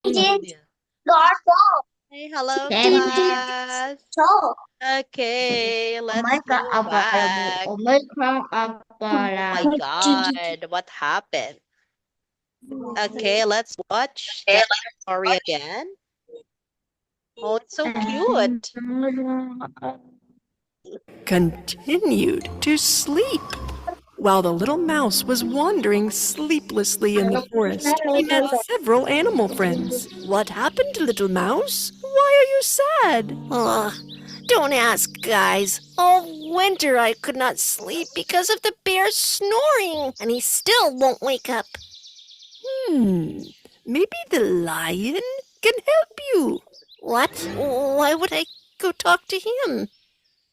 Hey, hello Candy. class. So, Okay, let's Omega go apa ya Bu? back. Omega apa Oh lah? my God, what happened? Okay, let's watch the story again. Oh, it's so cute. Continued to sleep. While the little mouse was wandering sleeplessly in the forest, he met several animal friends. What happened, little mouse? Why are you sad? Don't ask, guys. All winter I could not sleep because of the bear snoring, and he still won't wake up. Maybe the lion can help you. What? Why would I go talk to him?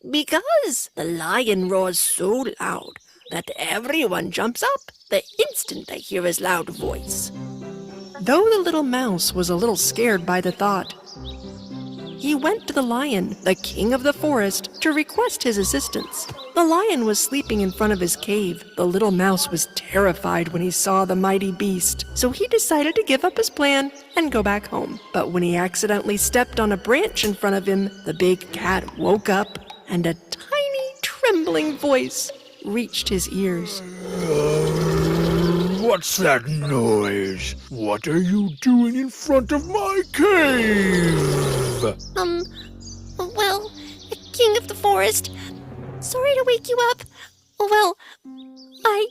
Because the lion roars so loud that everyone jumps up the instant they hear his loud voice. Though the little mouse was a little scared by the thought, he went to the lion, the king of the forest, to request his assistance. The lion was sleeping in front of his cave. The little mouse was terrified when he saw the mighty beast, so he decided to give up his plan and go back home. But when he accidentally stepped on a branch in front of him, the big cat woke up and a tiny, trembling voice reached his ears. What's that noise? What are you doing in front of my cave? Well, king of the forest, sorry to wake you up. Well, I,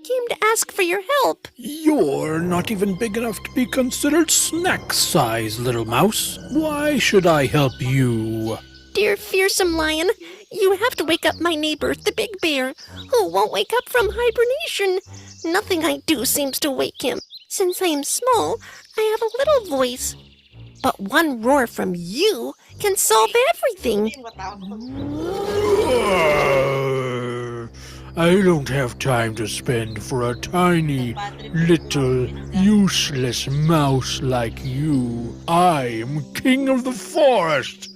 came to ask for your help. You're not even big enough to be considered snack size, little mouse. Why should I help you? Dear fearsome lion, you have to wake up my neighbor, the big bear, who won't wake up from hibernation. Nothing I do seems to wake him. Since I am small, I have a little voice. But one roar from you can solve everything. I don't have time to spend for a tiny, little, useless mouse like you. I am king of the forest.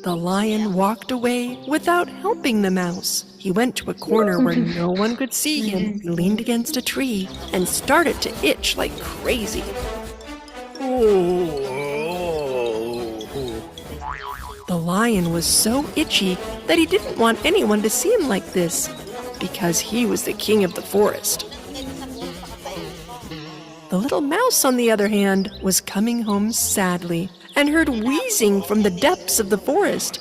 The lion walked away without helping the mouse. He went to a corner where no one could see him. He leaned against a tree and started to itch like crazy. The lion was so itchy that he didn't want anyone to see him like this, because he was the king of the forest. The little mouse, on the other hand, was coming home sadly and heard wheezing from the depths of the forest.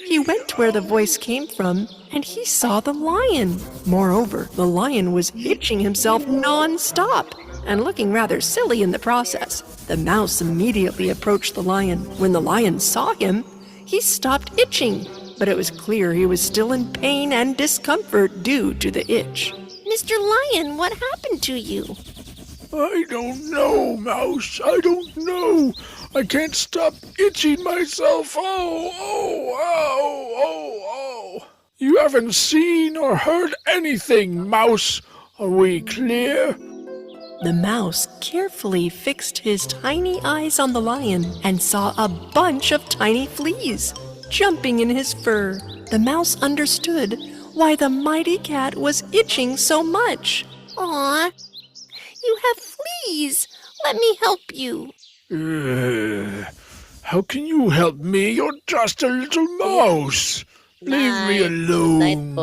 He went where the voice came from, and he saw the lion. Moreover, the lion was itching himself non-stop and looking rather silly in the process. The mouse immediately approached the lion. When the lion saw him, he stopped itching, but it was clear he was still in pain and discomfort due to the itch. Mr. Lion, what happened to you? I don't know, Mouse. I don't know. I can't stop itching myself. Oh. You haven't seen or heard anything, Mouse. Are we clear? The mouse carefully fixed his tiny eyes on the lion and saw a bunch of tiny fleas jumping in his fur. The mouse understood why the mighty cat was itching so much. Aw, you have fleas. Let me help you. How can you help me? You're just a little mouse. Leave me alone.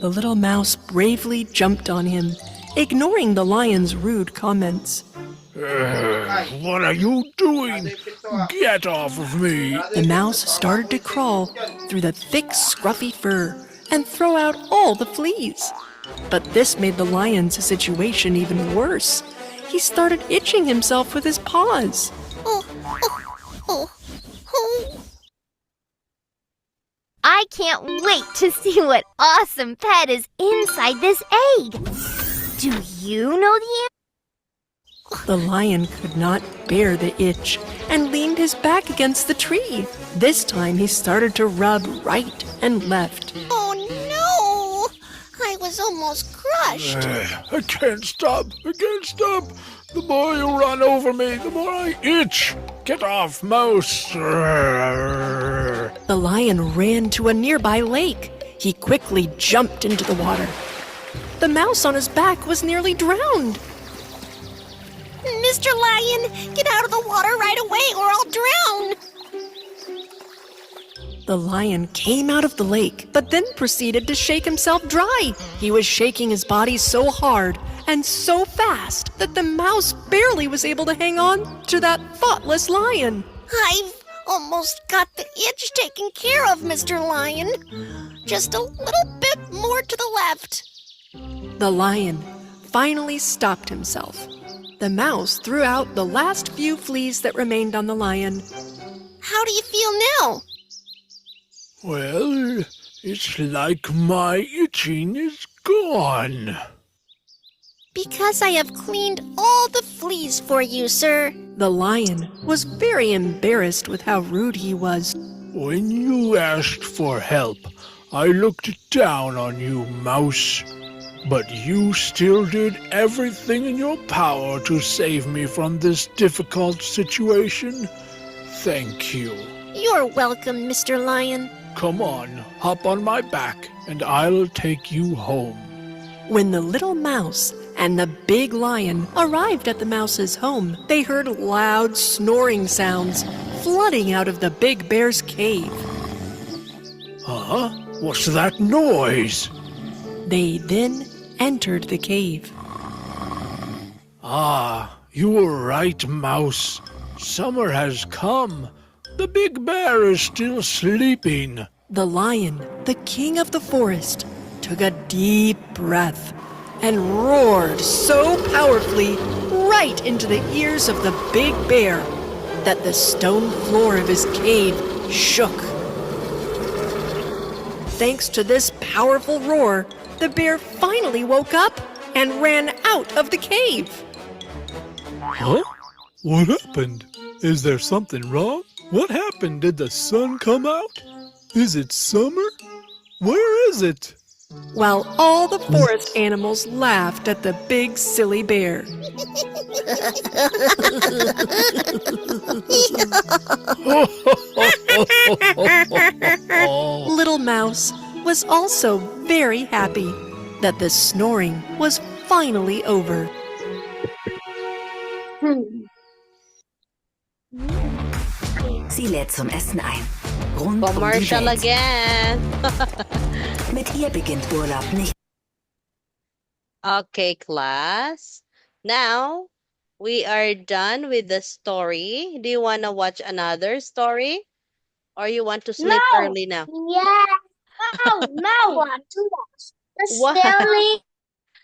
The little mouse bravely jumped on him, ignoring the lion's rude comments. What are you doing? Get off of me. The mouse started to crawl through the thick, scruffy fur and throw out all the fleas. But this made the lion's situation even worse. He started itching himself with his paws. I can't wait to see what awesome pet is inside this egg. Do you know the answer? The lion could not bear the itch and leaned his back against the tree. This time he started to rub right and left. Oh no! I was almost crushed. I can't stop. The more you run over me, the more I itch. Get off, mouse. The lion ran to a nearby lake. He quickly jumped into the water. the mouse on his back was nearly drowned. Mr. Lion, get out of the water right away or I'll drown. The lion came out of the lake, but then proceeded to shake himself dry. He was shaking his body so hard and so fast that the mouse barely was able to hang on to that thoughtless lion. I've almost got the itch taken care of, Mr. Lion. Just a little bit more to the left. The lion finally stopped himself. The mouse threw out the last few fleas that remained on the lion. How do you feel now? Well, it's like my itching is gone. Because I have cleaned all the fleas for you, sir. The lion was very embarrassed with how rude he was. When you asked for help, I looked down on you, mouse. But you still did everything in your power to save me from this difficult situation. Thank you. You're welcome, Mr. Lion. Come on, hop on my back, and I'll take you home. When the little mouse and the big lion arrived at the mouse's home, they heard loud snoring sounds flooding out of the big bear's cave. Huh? What's that noise? They then entered the cave. Ah, you were right, mouse. Summer has come. The big bear is still sleeping. The lion, the king of the forest, took a deep breath and roared so powerfully right into the ears of the big bear that the stone floor of his cave shook. Thanks to this powerful roar, the bear finally woke up and ran out of the cave. Huh? What happened? Is there something wrong? What happened? Did the sun come out? Is it summer? Where is it? While all the forest animals laughed at the big silly bear. Little Mouse was also very happy that the snoring was finally over. Sie lädt zum Essen ein. Rund um die Commercial Welt. again. Mit ihr beginnt Urlaub nicht. Okay, class. Now, we are done with the story. Do you want to watch another story? Or you want to sleep early now? Yeah. No, want to watch. The What? silly,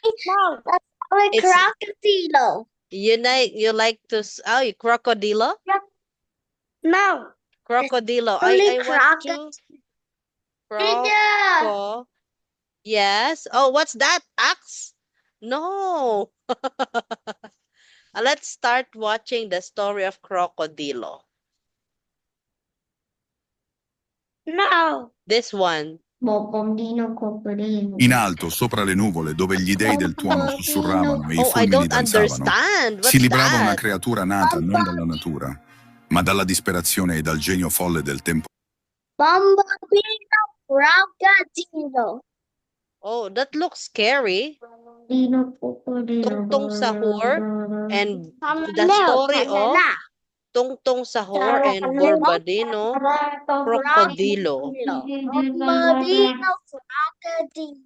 the silly It's- crocodile. You like to crocodilo? No. Crocodilo. Only I want to. Yeah. Croco. Yes. Oh, what's that? Axe? No. Let's start watching the story of Crocodilo. No. This one. Bombino crocodile. In alto, sopra le nuvole, dove gli dei del tuono sussurravano e i Oh, I fulmini don't danzavano, understand. What's si librava una that? creatura nata non dalla natura, ma dalla disperazione e dal genio folle del tempo. Bombino crocodile. Oh, that looks scary. Bombino crocodile. Tungtong Sahur and the story of Tungtong Sahur and Borbadino Crocodilo. Bombino crocodile.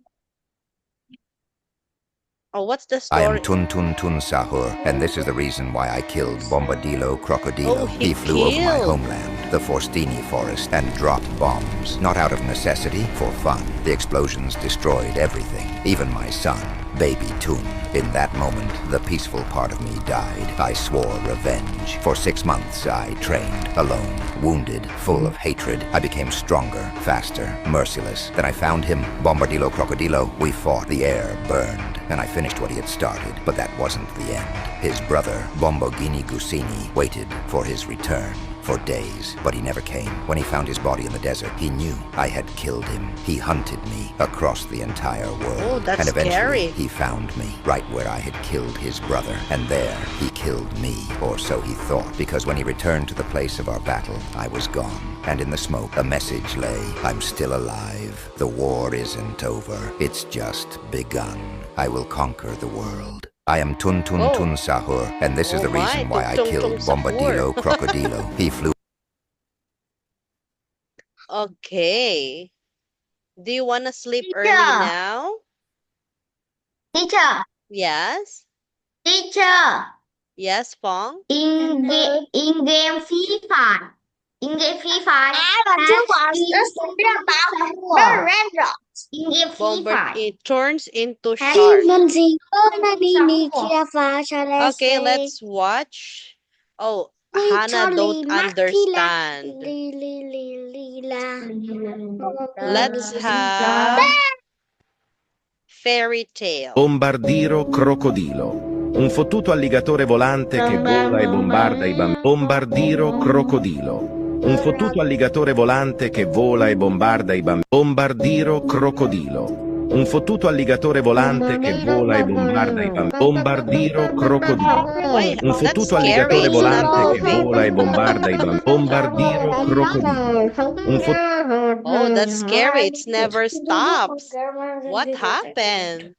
Oh, what's the I story? am Tun Tun Tun Sahur, and this is the reason why I killed Bombadilo Crocodilo. Oh, he flew over my killed. homeland, the Forstini forest, and dropped bombs. Not out of necessity, for fun. The explosions destroyed everything, even my son, baby Tun. In that moment, the peaceful part of me died. I swore revenge. For 6 months, I trained, alone, wounded, full of hatred. I became stronger, faster, merciless. Then I found him, Bombadilo Crocodilo. We fought. The air burned, and I finished what he had started. But that wasn't the end. His brother, Bombogini Gusini, waited for his return. for days, but he never came. When he found his body in the desert, he knew I had killed him. He hunted me across the entire world. Oh, that's and eventually, scary. he found me right where I had killed his brother. And there, he killed me, or so he thought, because when he returned to the place of our battle, I was gone. And in the smoke, a message lay. I'm still alive. The war isn't over. It's just begun. I will conquer the world. I am Tun Tun Oh. Tun Sahur, and this is the Oh my, reason why I Tun Tun killed Tun Sahur. Bombadillo Crocodilo. He flew Okay. Do you want to sleep early Teacher. now? Teacher, Yes. teacher. Yes, Fong? In game Free Fire. In game Free Fire. I want to watch the story about the red rocks. In game Free Fire. It turns into Has shark. Okay, let's watch. Oh, Hannah don't understand. Let's have fairy tale. Bombardiro crocodilo. Un fottuto alligatore volante che vola e bombarda i bambini. Bombardiro crocodilo. Un fottuto alligatore volante che vola e bombarda i bambini. Bombardiro crocodilo. Un fottuto alligatore volante che vola e bombarda i bambini. Bombardiro crocodilo. Wait, Un that's fottuto scary. alligatore It's not volante che moving. vola e bombarda i bambini. Bombardiro crocodilo. Un Oh, that's scary. It never stops. What happened?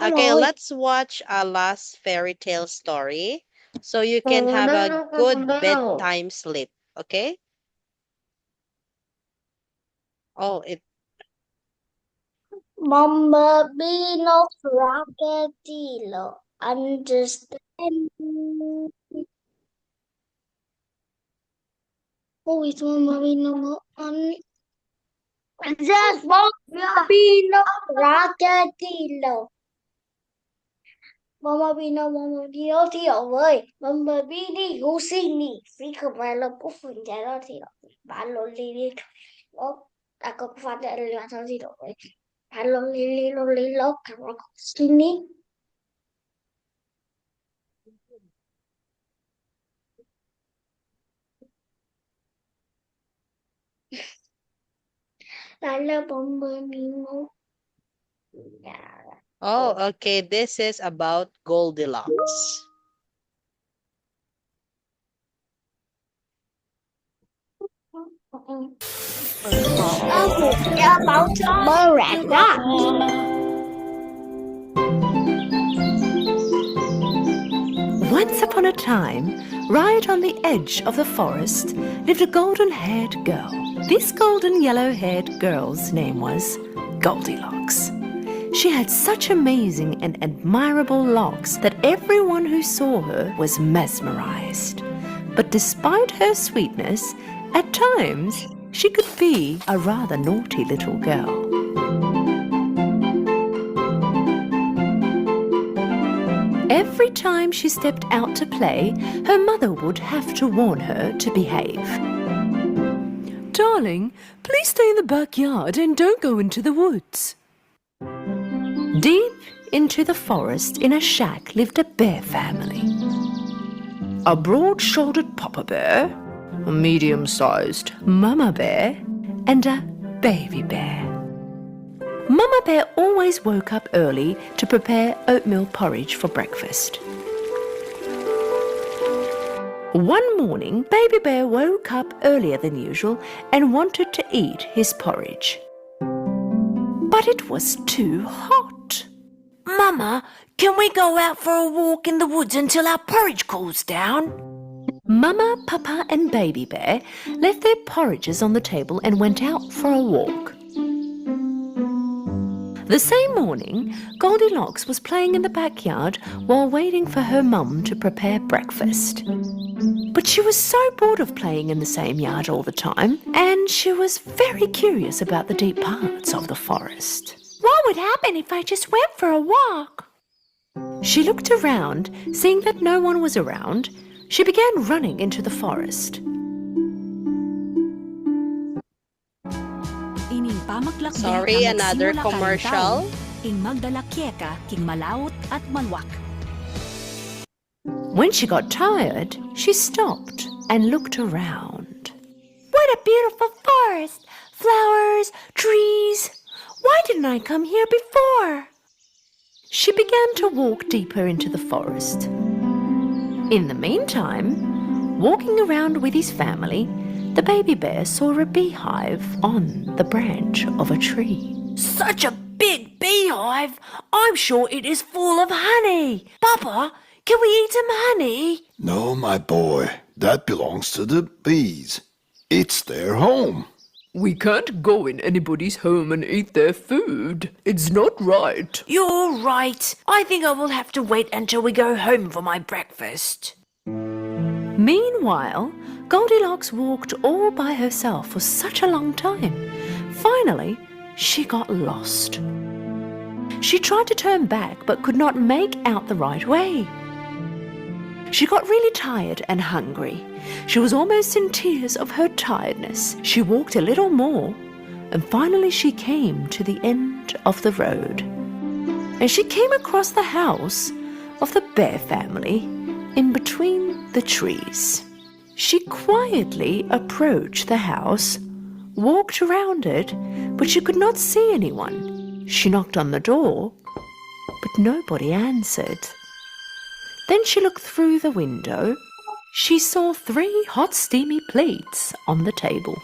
Okay, let's watch a last fairy tale story so you can have a good bedtime sleep. Okay? Oh, it. Bambino Crocodilo. Understand? Who is Bambino? Just Bambino Crocodilo. Bambino thiểu ơi. Bambino xin nhỉ. Vì không phải là quốc phần trái đó thiểu. Bạn lộn đi. Đã có phát đại là sao gì đó. Bạn lộn đi. Cảm ơn xin nhỉ. Oh, okay. This is about Goldilocks. About Miranda. Once upon a time, right on the edge of the forest, lived a golden-haired girl. This golden yellow-haired girl's name was Goldilocks. She had such amazing and admirable locks that everyone who saw her was mesmerized. But despite her sweetness, at times she could be a rather naughty little girl. Every time she stepped out to play, her mother would have to warn her to behave. Darling, please stay in the backyard and don't go into the woods. Deep into the forest, in a shack, lived a bear family. A broad-shouldered papa bear, a medium-sized mama bear, and a baby bear. Mama Bear always woke up early to prepare oatmeal porridge for breakfast. One morning, Baby Bear woke up earlier than usual and wanted to eat his porridge. But it was too hot. Mama, can we go out for a walk in the woods until our porridge cools down? Mama, Papa and Baby Bear left their porridges on the table and went out for a walk. The same morning, Goldilocks was playing in the backyard while waiting for her mum to prepare breakfast. But she was so bored of playing in the same yard all the time, and she was very curious about the deep parts of the forest. What would happen if I just went for a walk? She looked around, seeing that no one was around. She began running into the forest. Sorry, another commercial. When she got tired, she stopped. and looked around. What a beautiful forest! Flowers, trees. Why didn't I come here before? She began to walk deeper into the forest. In the meantime, walking around with his family, the baby bear saw a beehive on the branch of a tree. Such a big beehive! I'm sure it is full of honey. Papa, can we eat some honey? No, my boy, that belongs to the bees. It's their home. We can't go in anybody's home and eat their food. It's not right. You're right. I think I will have to wait until we go home for my breakfast. Meanwhile, Goldilocks walked all by herself for such a long time. Finally, she got lost. She tried to turn back but could not make out the right way. She got really tired and hungry. She was almost in tears of her tiredness. She walked a little more, and finally she came to the end of the road. And she came across the house of the bear family in between the trees. She quietly approached the house, walked around it, but she could not see anyone. She knocked on the door, but nobody answered. Then she looked through the window. She saw 3 hot steamy plates on the table.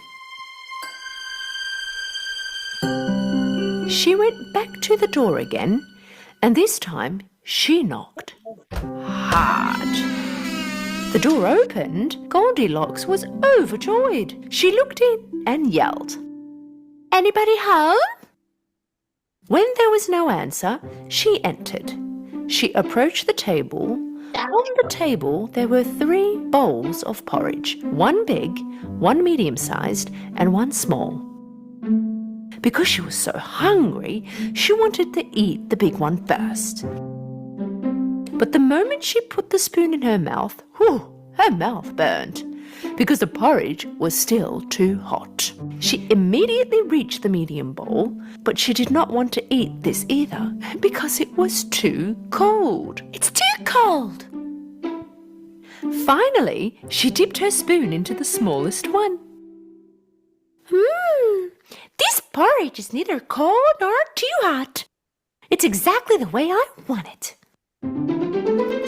She went back to the door again, and this time she knocked hard. The door opened. Goldilocks was overjoyed. She looked in and yelled, "Anybody home?" When there was no answer, she entered. She approached the table. On the table, there were 3 bowls of porridge, 1 big, 1 medium-sized, and 1 small. Because she was so hungry, she wanted to eat the big one first. But the moment she put the spoon in her mouth, her mouth burned, because the porridge was still too hot. She immediately reached the medium bowl, but she did not want to eat this either, because it was too cold. It's too cold! Finally, she dipped her spoon into the smallest one. This porridge is neither cold nor too hot. It's exactly the way I want it.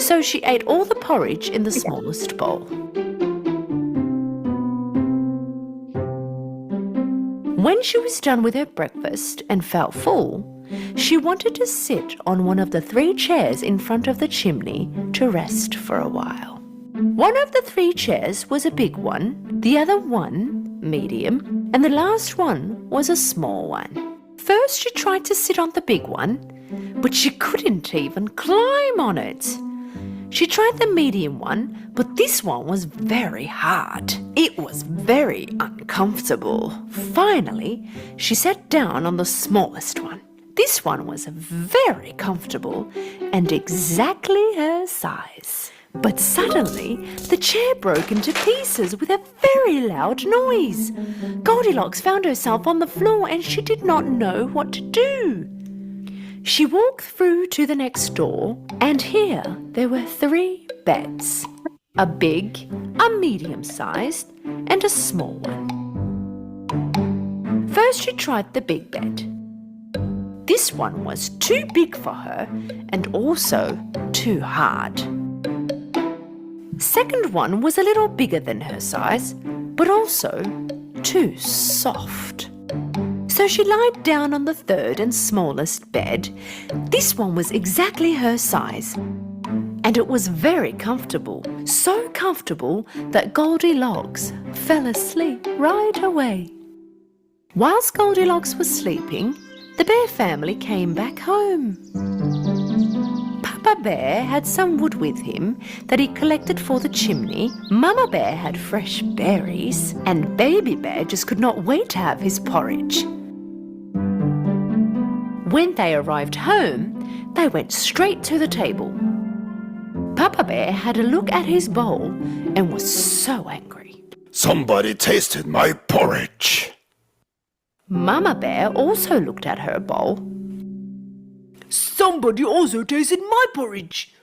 So she ate all the porridge in the smallest bowl. When she was done with her breakfast and felt full, she wanted to sit on one of the 3 chairs in front of the chimney to rest for a while. One of the 3 chairs was a big one, the other one medium, and the last one was a small one. First she tried to sit on the big one, but she couldn't even climb on it. She tried the medium one, but this one was very hard. It was very uncomfortable. Finally, she sat down on the smallest one. This one was very comfortable and exactly her size. But suddenly, the chair broke into pieces with a very loud noise. Goldilocks found herself on the floor and she did not know what to do. She walked through to the next door, and here there were 3 beds. A big, a medium-sized, and a small one. First she tried the big bed. This one was too big for her and also too hard. Second one was a little bigger than her size, but also too soft. So she lied down on the 3rd and smallest bed. This one was exactly her size, and it was very comfortable, so comfortable that Goldilocks fell asleep right away. Whilst Goldilocks was sleeping, the bear family came back home. Papa Bear had some wood with him that he collected for the chimney. Mama Bear had fresh berries, and Baby Bear just could not wait to have his porridge. When they arrived home, they went straight to the table. Papa Bear had a look at his bowl and was so angry. Somebody tasted my porridge. Mama Bear also looked at her bowl. Somebody also tasted my porridge.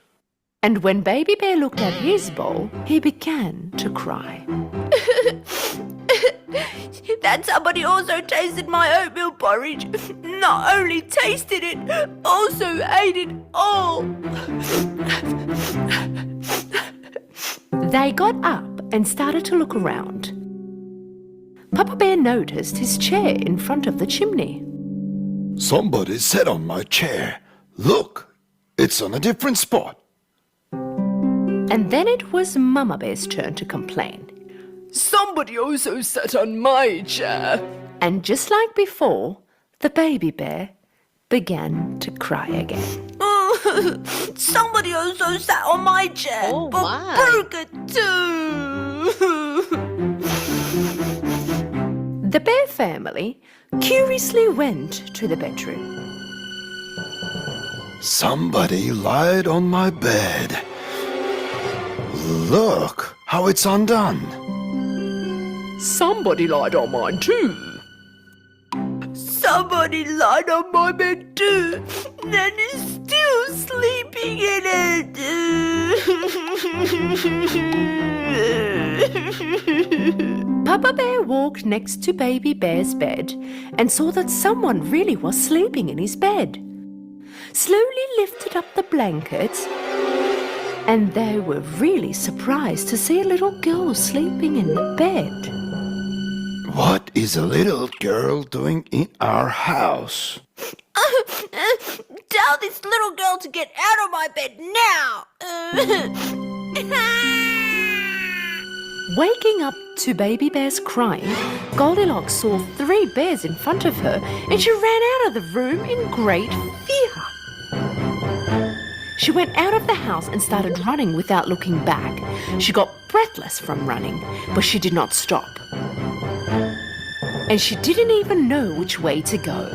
And when Baby Bear looked at his bowl, he began to cry. That somebody also tasted my oatmeal porridge. Not only tasted it, also ate it all. They got up and started to look around. Papa Bear noticed his chair in front of the chimney. Somebody sat on my chair. Look, it's on a different spot. And then it was Mama Bear's turn to complain. Somebody also sat on my chair. And just like before, the baby bear began to cry again. Somebody also sat on my chair, but broke it too. The bear family curiously went to the bedroom. Somebody lied on my bed. Look how it's undone. Somebody lied on mine too. Somebody lied on my bed too, and is still sleeping in it. Papa Bear walked next to Baby Bear's bed and saw that someone really was sleeping in his bed. Slowly lifted up the blankets, and they were really surprised to see a little girl sleeping in the bed. What is a little girl doing in our house? Tell this little girl to get out of my bed now. Waking up to Baby Bear's crying, Goldilocks saw 3 bears in front of her and she ran out of the room in great fear. She went out of the house and started running without looking back. She got breathless from running, but she did not stop. And she didn't even know which way to go.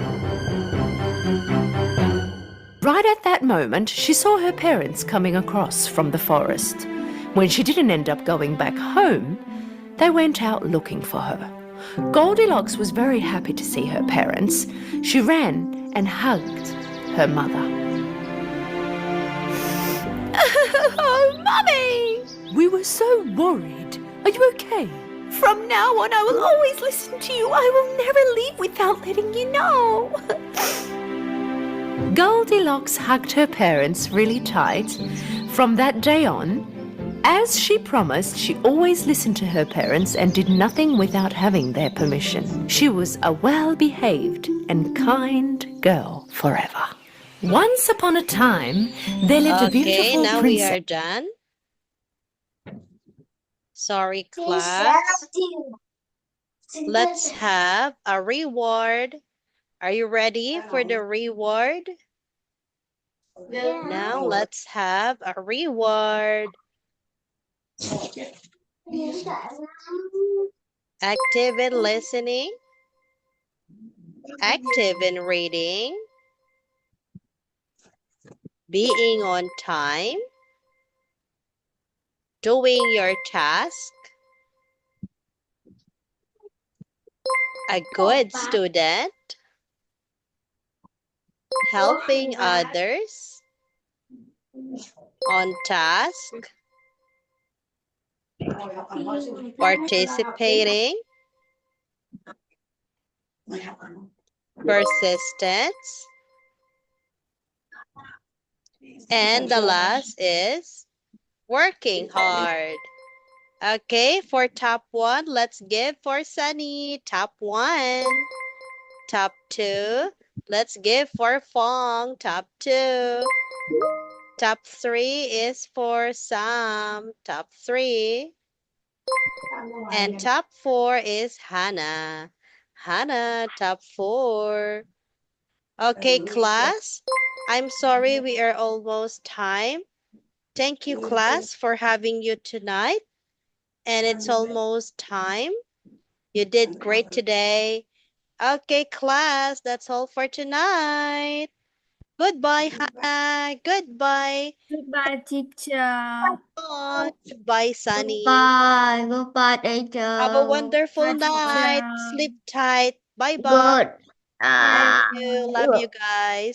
Right at that moment, she saw her parents coming across from the forest. When she didn't end up going back home, they went out looking for her. Goldilocks was very happy to see her parents. She ran and hugged her mother. Oh, Mummy! We were so worried. Are you okay? From now on, I will always listen to you. I will never leave without letting you know. Goldilocks hugged her parents really tight. From that day on, as she promised, she always listened to her parents and did nothing without having their permission. She was a well-behaved and kind girl forever. Once upon a time, there lived a beautiful now princess. we are done. Sorry, class. Let's have a reward. Are you ready for the reward? Now let's have a reward. Active in listening. Active in reading. Being on time. Doing your task. A good student. Helping others. On task. Participating. Persistence. And the last is working hard. Okay, for top 1, let's give for Sunny. Top 1. Top 2, let's give for Fong. Top 2. Top 3 is for Sam. Top 3. And top 4 is Hannah. Hannah, top 4. Okay, class. I'm sorry we are almost time. Thank you, class, for having you tonight. And it's almost time. You did great today. Okay, class, that's all for tonight. Goodbye, Hannah. Goodbye. Goodbye, teacher. Goodbye, Sunny. Goodbye. Goodbye, teacher. Have a wonderful Goodbye, night. teacher. Sleep tight. Bye-bye. Good. Thank you. Love you guys.